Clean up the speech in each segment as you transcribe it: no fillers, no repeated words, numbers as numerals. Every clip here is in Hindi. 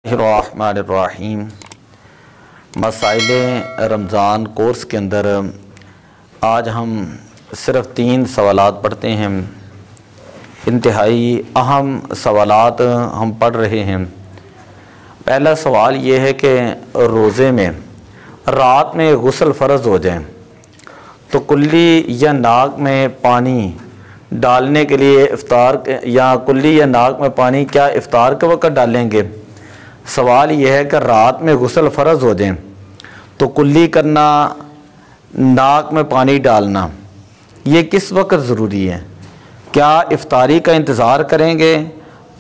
बिस्मिल्लाहिर्रहमानिर्रहीम। मसाइले रमज़ान कोर्स के अंदर आज हम सिर्फ़ 3 सवालात पढ़ते हैं। इंतहाई अहम सवालात हम पढ़ रहे हैं। पहला सवाल ये है कि रोज़े में रात में गुस्ल फ़र्ज़ हो जाए तो कुल्ली या नाक में पानी डालने के लिए इफ्तार या कुल्ली या नाक में पानी क्या इफ्तार के वक़्त डालेंगे? सवाल यह है कि रात में गुस्ल फ़र्ज़ हो जाए तो कुल्ली करना, नाक में पानी डालना, ये किस वक्त ज़रूरी है? क्या इफ्तारी का इंतज़ार करेंगे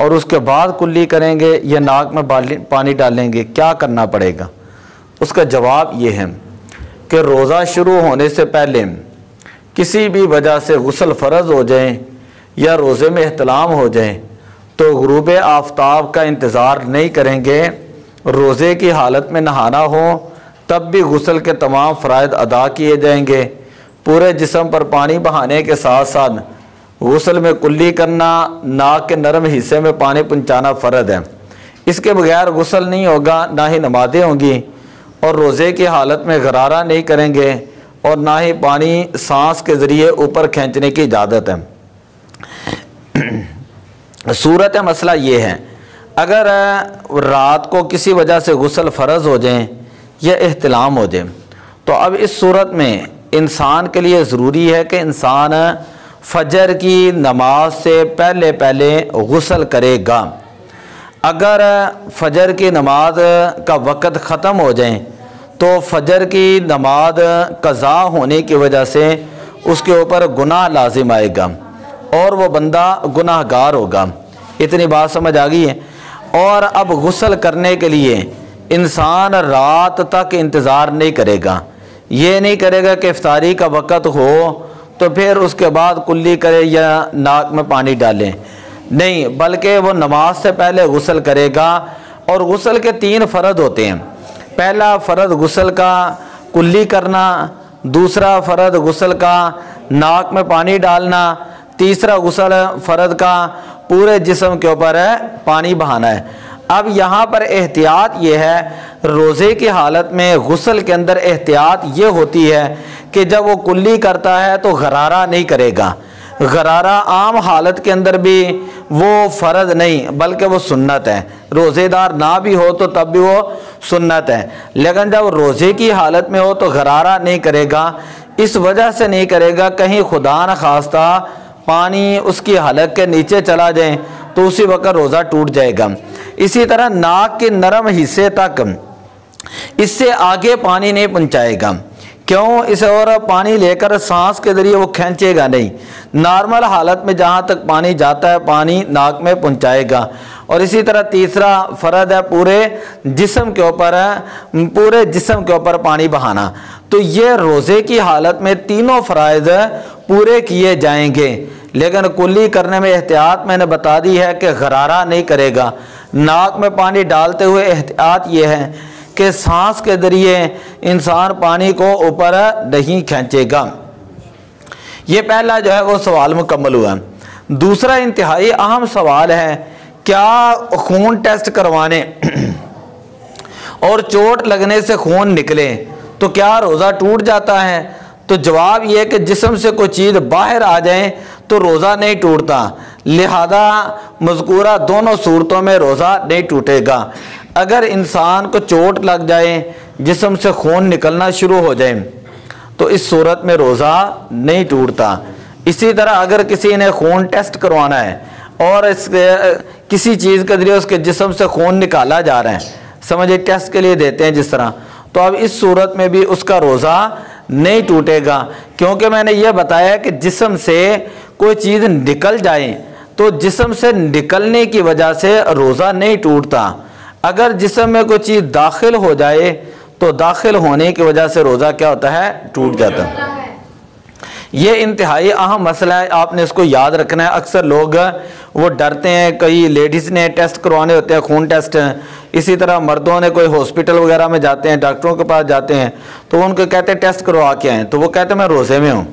और उसके बाद कुल्ली करेंगे या नाक में पानी डालेंगे? क्या करना पड़ेगा? उसका जवाब ये है कि रोज़ा शुरू होने से पहले किसी भी वजह से गुस्ल फ़र्ज़ हो जाए या रोज़े में एहतलाम हो जाए तो गुरूब आफ्ताब का इंतज़ार नहीं करेंगे। रोज़े की हालत में नहाना हो तब भी गुस्ल के तमाम फ़राइज़ अदा किए जाएंगे। पूरे जिस्म पर पानी बहाने के साथ साथ गुस्ल में कुल्ली करना, नाक के नरम हिस्से में पानी पहुँचाना फ़र्ज़ है। इसके बगैर गुस्ल नहीं होगा, ना ही नमाज़ें होंगी। और रोज़े की हालत में गरारा नहीं करेंगे और ना ही पानी सांस के ज़रिए ऊपर खींचने की इजाज़त है। सूरत मसला ये है, अगर रात को किसी वजह से गुस्ल फ़र्ज़ हो जाए या एहतलाम हो जाए तो अब इस सूरत में इंसान के लिए ज़रूरी है कि इंसान फ़जर की नमाज से पहले पहले गुस्ल करेगा। अगर फ़जर की नमाज का वक़्त ख़त्म हो जाए तो फ़जर की नमाज क़ज़ा होने की वजह से उसके ऊपर गुनाह लाजिम आएगा और वो बंदा गुनाहगार होगा। इतनी बात समझ आ गई है। और अब गुस्ल करने के लिए इंसान रात तक इंतज़ार नहीं करेगा। ये नहीं करेगा कि इफ्तारी का वक़्त हो तो फिर उसके बाद कुल्ली करे या नाक में पानी डालें, नहीं, बल्कि वो नमाज से पहले गुस्ल करेगा। और गुस्ल के 3 फ़र्ज़ होते हैं। पहला फ़र्ज़ गुस्ल का कुल्ली करना, दूसरा फ़र्ज़ गुस्ल का नाक में पानी डालना, तीसरा गुस्ल फ़र्ज़ का पूरे जिस्म के ऊपर पानी बहाना है। अब यहाँ पर एहतियात ये है, रोज़े की हालत में गुस्ल के अंदर एहतियात ये होती है कि जब वो कुल्ली करता है तो गरारा नहीं करेगा। गरारा आम हालत के अंदर भी वो फ़र्ज़ नहीं बल्कि वो सुन्नत है। रोज़ेदार ना भी हो तो तब भी वो सुन्नत है, लेकिन जब रोज़े की हालत में हो तो गरारा नहीं करेगा। इस वजह से नहीं करेगा कहीं खुदा न खास्ता पानी उसकी हलक के नीचे चला जाए तो उसी वक्त रोज़ा टूट जाएगा। इसी तरह नाक के नरम हिस्से तक इससे आगे पानी नहीं पहुंचाएगा। क्यों? इसे और पानी लेकर सांस के ज़रिए वो खींचेगा नहीं। नॉर्मल हालत में जहाँ तक पानी जाता है पानी नाक में पहुंचाएगा। और इसी तरह तीसरा फ़र्ज़ है पूरे जिस्म के ऊपर पानी बहाना। तो ये रोज़े की हालत में तीनों फ़राइज़ पूरे किए जाएंगे। लेकिन कुल्ली करने में एहतियात मैंने बता दी है कि गरारा नहीं करेगा। नाक में पानी डालते हुए एहतियात ये है कि सांस के ज़रिए इंसान पानी को ऊपर नहीं खींचेगा। ये पहला जो है वो सवाल मुकम्मल हुआ। दूसरा इंतहाई अहम सवाल है, क्या खून टेस्ट करवाने और चोट लगने से खून निकले तो क्या रोज़ा टूट जाता है? तो जवाब यह है कि जिस्म से कोई चीज़ बाहर आ जाए तो रोज़ा नहीं टूटता। लिहाजा मज़कूरा दोनों सूरतों में रोज़ा नहीं टूटेगा। अगर इंसान को चोट लग जाए, जिस्म से खून निकलना शुरू हो जाए तो इस सूरत में रोज़ा नहीं टूटता। इसी तरह अगर किसी ने खून टेस्ट करवाना है और किसी चीज़ के ज़रिए उसके जिस्म से खून निकाला जा रहा है, समझिए टेस्ट के लिए देते हैं जिस तरह, तो अब इस सूरत में भी उसका रोज़ा नहीं टूटेगा। क्योंकि मैंने ये बताया कि जिस्म से कोई चीज़ निकल जाए तो जिस्म से निकलने की वजह से रोज़ा नहीं टूटता। अगर जिस्म में कोई चीज़ दाखिल हो जाए तो दाखिल होने की वजह से रोज़ा क्या होता है? टूट जाता है। ये इंतहाई अहम मसला है, आपने इसको याद रखना है। अक्सर लोग वो डरते हैं, कई लेडीज़ ने टेस्ट करवाने होते हैं, खून टेस्ट। इसी तरह मर्दों ने कोई हॉस्पिटल वगैरह में जाते हैं, डॉक्टरों के पास जाते हैं तो उनको कहते हैं टेस्ट करवा के आएँ, तो वो कहते हैं मैं रोज़े में हूँ।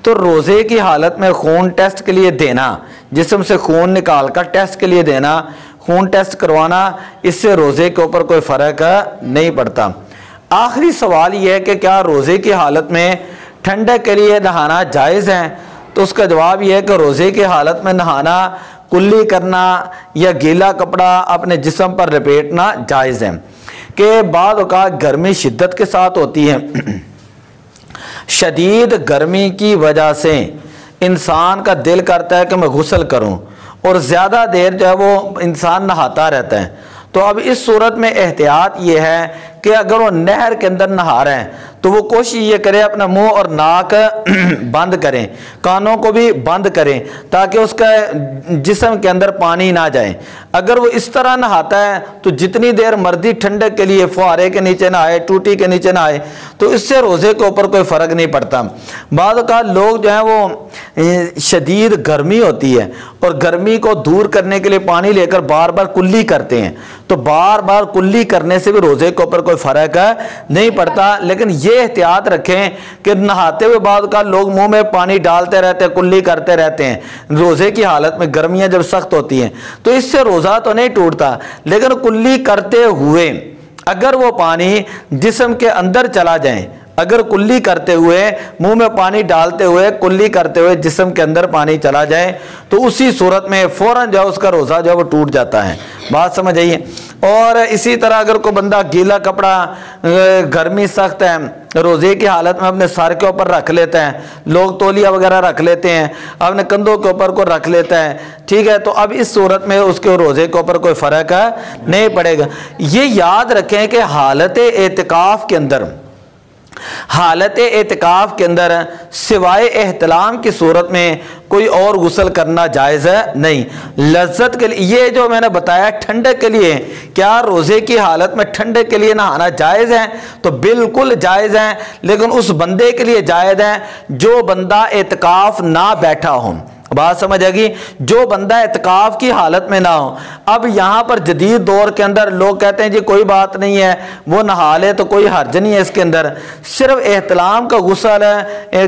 तो रोज़े की हालत में खून टेस्ट के लिए देना, जिस्म से खून निकाल कर टेस्ट के लिए देना खून टेस्ट करवाना, इससे रोज़े के ऊपर कोई फ़र्क नहीं पड़ता। आखिरी सवाल ये है कि क्या रोज़े की हालत में ठंडक के लिए नहाना जायज़ है? तो उसका जवाब यह है कि रोज़े की हालत में नहाना, कुल्ली करना या गीला कपड़ा अपने जिस्म पर लपेटना जायज़ है कि बाद औक़ात गर्मी शिद्दत के साथ होती है। शदीद गर्मी की वजह से इंसान का दिल करता है कि मैं गुस्ल करूं और ज़्यादा देर जो है वो इंसान नहाता रहता है। तो अब इस सूरत में एहतियात ये है कि अगर वो नहर के अंदर नहा रहे हैं तो वो कोशिश ये करे अपना मुंह और नाक बंद करें, कानों को भी बंद करें ताकि उसका जिस्म के अंदर पानी ना जाए। अगर वो इस तरह नहाता है तो जितनी देर मर्जी ठंडक के लिए फुहारे के नीचे नहाए, टूटी के नीचे नहाए, तो इससे रोज़े के ऊपर कोई फ़र्क नहीं पड़ता। बाद औक़ात लोग जो हैं वो शदीद गर्मी होती है और गर्मी को दूर करने के लिए पानी लेकर बार बार कुल्ली करते हैं, तो बार बार कुल्ली करने से भी रोज़े के ऊपर कोई फ़र्क नहीं पड़ता। लेकिन ये एहतियात रखें कि नहाते हुए बाद का लोग मुंह में पानी डालते रहते हैं, कुल्ली करते रहते हैं रोज़े की हालत में, गर्मियां जब सख्त होती हैं, तो इससे रोज़ा तो नहीं टूटता। लेकिन कुल्ली करते हुए अगर वो पानी जिस्म के अंदर चला जाए, अगर कुल्ली करते हुए मुंह में पानी डालते हुए कुल्ली करते हुए जिस्म के अंदर पानी चला जाए, तो उसी सूरत में फ़ौरन जो उसका रोज़ा जो है वो टूट जाता है। बात समझ आइए। और इसी तरह अगर कोई बंदा गीला कपड़ा, गर्मी सख्त है, रोज़े की हालत में अपने सर के ऊपर रख लेता है, लोग तौलिया वगैरह रख लेते हैं, अपने कंधों के ऊपर को रख लेता है, ठीक है, तो अब इस सूरत में उसके रोज़े के ऊपर कोई फ़र्क नहीं पड़ेगा। ये याद रखें कि हालत एतिकाफ़ के अंदर सिवाय एहतलाम की सूरत में कोई और गुस्ल करना जायज़ है नहीं। लज्जत के लिए ये जो मैंने बताया, ठंडक के लिए, क्या रोज़े की हालत में ठंडक के लिए नहाना जायज़ है? तो बिल्कुल जायज़ है, लेकिन उस बंदे के लिए जायज़ है जो बंदा एतकाफ़ ना बैठा हो। बात समझ आएगी? जो बंदा एतकाफ़ की हालत में ना हो। अब यहाँ पर जदीद दौर के अंदर लोग कहते हैं जी कोई बात नहीं है, वो नहा ले तो कोई हर्ज नहीं है इसके अंदर, सिर्फ एहतलाम का गुस्ल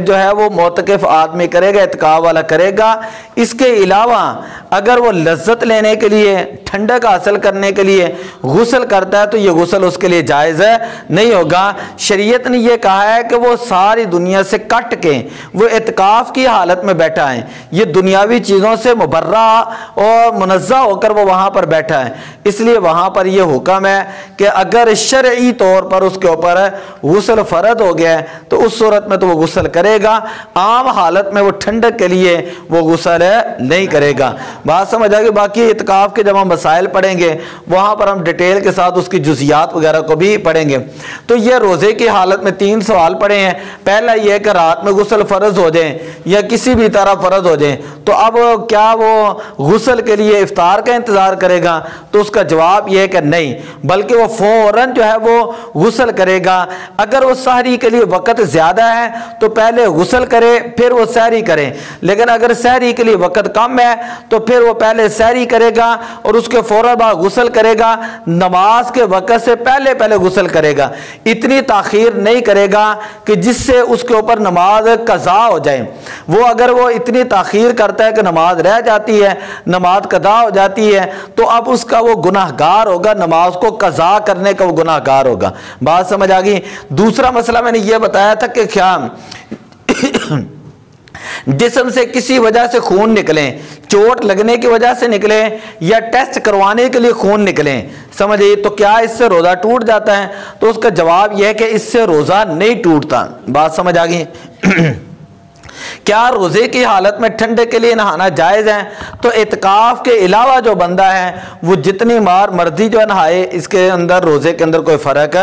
जो है वो मोतकिफ आदमी करेगा, एतकाफ़ वाला करेगा। इसके अलावा अगर वो लज्जत लेने के लिए, ठंडक हासिल करने के लिए गुस्ल करता है तो ये गुस्ल उसके लिए जायज़ नहीं होगा। शरीयत ने यह कहा है कि वो सारी दुनिया से कट के वो एतकाफ़ की हालत में बैठा है, ये दुनियावी चीज़ों से मुबर्रा और मुनज़्ज़ा होकर वो वहाँ पर बैठा है। इसलिए वहाँ पर यह हुक्म है कि अगर शरई तौर पर उसके ऊपर गुस्ल फ़र्द हो गया है तो उस सूरत में तो वो गुस्ल करेगा, आम हालत में वो ठंडक के लिए वो गुस्ल नहीं करेगा। बात समझ आ गई? बाकी इत्काफ़ के जब हम मसाइल पढ़ेंगे वहाँ पर हम डिटेल के साथ उसकी जुज़ियात वगैरह को भी पढ़ेंगे। तो ये रोज़े की हालत में 3 सवाल पढ़े हैं। पहला ये है कि रात में गुस्ल फ़र्ज हो जाए या किसी भी तरह फ़र्ज हो जाए तो अब क्या वो गुस्ल के लिए इफ्तार का इंतज़ार करेगा? तो उसका जवाब यह है कि नहीं, बल्कि वो फ़ौरन जो है वो गुस्ल करेगा। अगर वो सहरी के लिए वक़्त ज़्यादा है तो पहले गुस्ल करे फिर वो सहरी करे, लेकिन अगर सहरी के लिए वक़्त कम है तो फिर वो पहले सहरी करेगा और उसके फ़ौरन बाद गुस्ल करेगा। नमाज के वक़्त से पहले पहले गुस्ल करेगा, इतनी ताख़ीर नहीं करेगा कि जिससे उसके ऊपर नमाज कज़ा हो जाए। वो अगर वो इतनी ताख़ीर करता है कि नमाज रह जाती है, नमाज कज़ा हो जाती है, तो अब उसका वो गुनाहगार होगा, नमाज को कज़ा करने का वो गुनाहगार होगा। बात समझ आ गई? दूसरा मसला मैंने ये बताया था कि क्या जिस्म से किसी वजह से खून निकले, चोट लगने की वजह से निकले या टेस्ट करवाने के लिए खून निकले, समझिए, तो क्या इससे रोज़ा टूट जाता है? तो उसका जवाब यह है कि इससे रोज़ा नहीं टूटता। बात समझ आ गई? क्या रोज़े की हालत में ठंडे के लिए नहाना जायज़ है? तो इत्काफ़ के अलावा जो बंदा है वो जितनी मार मर्जी जो नहाए, इसके अंदर रोज़े के अंदर कोई फ़र्क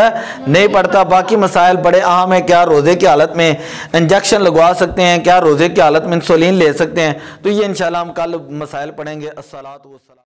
नहीं पड़ता। बाकी मसाइल बड़े अहम है। क्या रोज़े की हालत में इंजेक्शन लगवा सकते हैं? क्या रोज़े की हालत में इंसुलिन ले सकते हैं? तो ये इंशाल्लाह हम कल मसाइल पढ़ेंगे। अस्सलातु वस्सलाम।